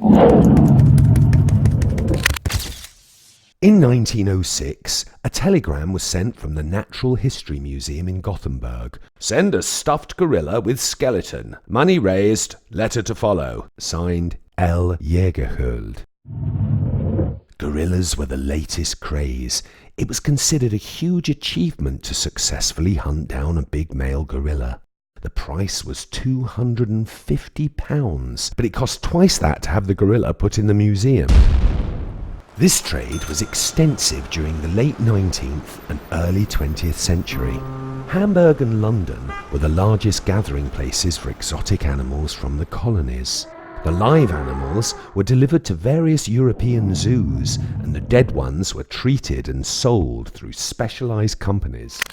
In 1906, a telegram was sent from the Natural History Museum in Gothenburg. "Send a stuffed gorilla with skeleton. Money raised. Letter to follow." Signed, L. Jägerskiöld. Gorillas were the latest craze. It was considered a huge achievement to successfully hunt down a big male gorilla. The price was £250, but it cost twice that to have the gorilla put in the museum. This trade was extensive during the late 19th and early 20th century. Hamburg and London were the largest gathering places for exotic animals from the colonies. The live animals were delivered to various European zoos, and the dead ones were treated and sold through specialized companies.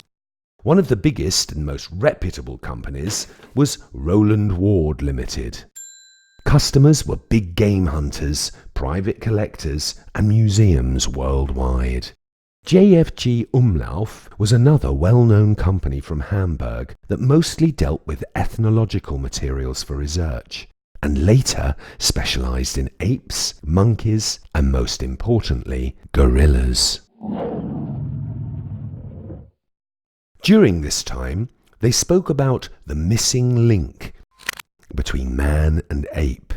One of the biggest and most reputable companies was Rowland Ward Limited. Customers were big game hunters, private collectors, and museums worldwide. JFG Umlauf was another well-known company from Hamburg that mostly dealt with ethnological materials for research, and later specialized in apes, monkeys, and most importantly, gorillas. During this time, they spoke about the missing link between man and ape.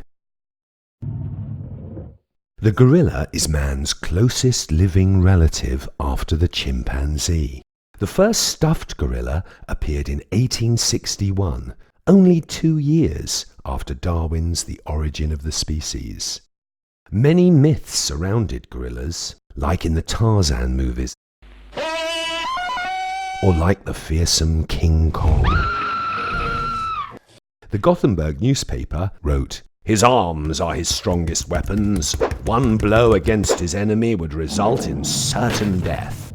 The gorilla is man's closest living relative after the chimpanzee. The first stuffed gorilla appeared in 1861, only 2 years after Darwin's The Origin of the Species. Many myths surrounded gorillas, like in the Tarzan movies, or like the fearsome King Kong. The Gothenburg newspaper wrote, "His arms are his strongest weapons. One blow against his enemy would result in certain death."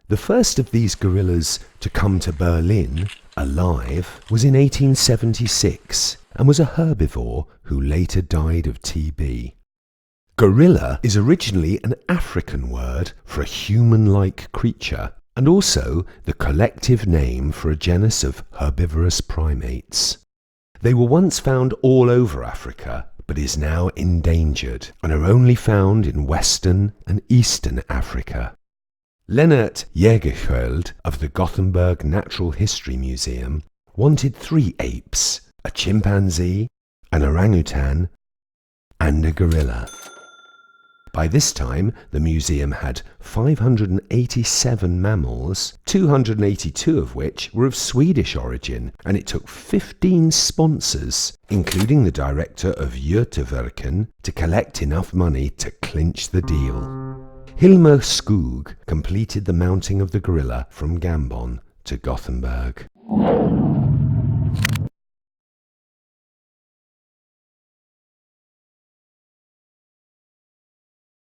The first of these gorillas to come to Berlin alive was in 1876 and was a herbivore who later died of TB. Gorilla is originally an African word for a human-like creature, and also the collective name for a genus of herbivorous primates. They were once found all over Africa, but is now endangered and are only found in Western and Eastern Africa. Lennart Jägerskiöld of the Gothenburg Natural History Museum wanted 3 apes, a chimpanzee, an orangutan, and a gorilla. By this time, the museum had 587 mammals, 282 of which were of Swedish origin, and it took 15 sponsors, including the director of Göteborgs, to collect enough money to clinch the deal. Hilmer Skog completed the mounting of the gorilla from Gambon to Gothenburg.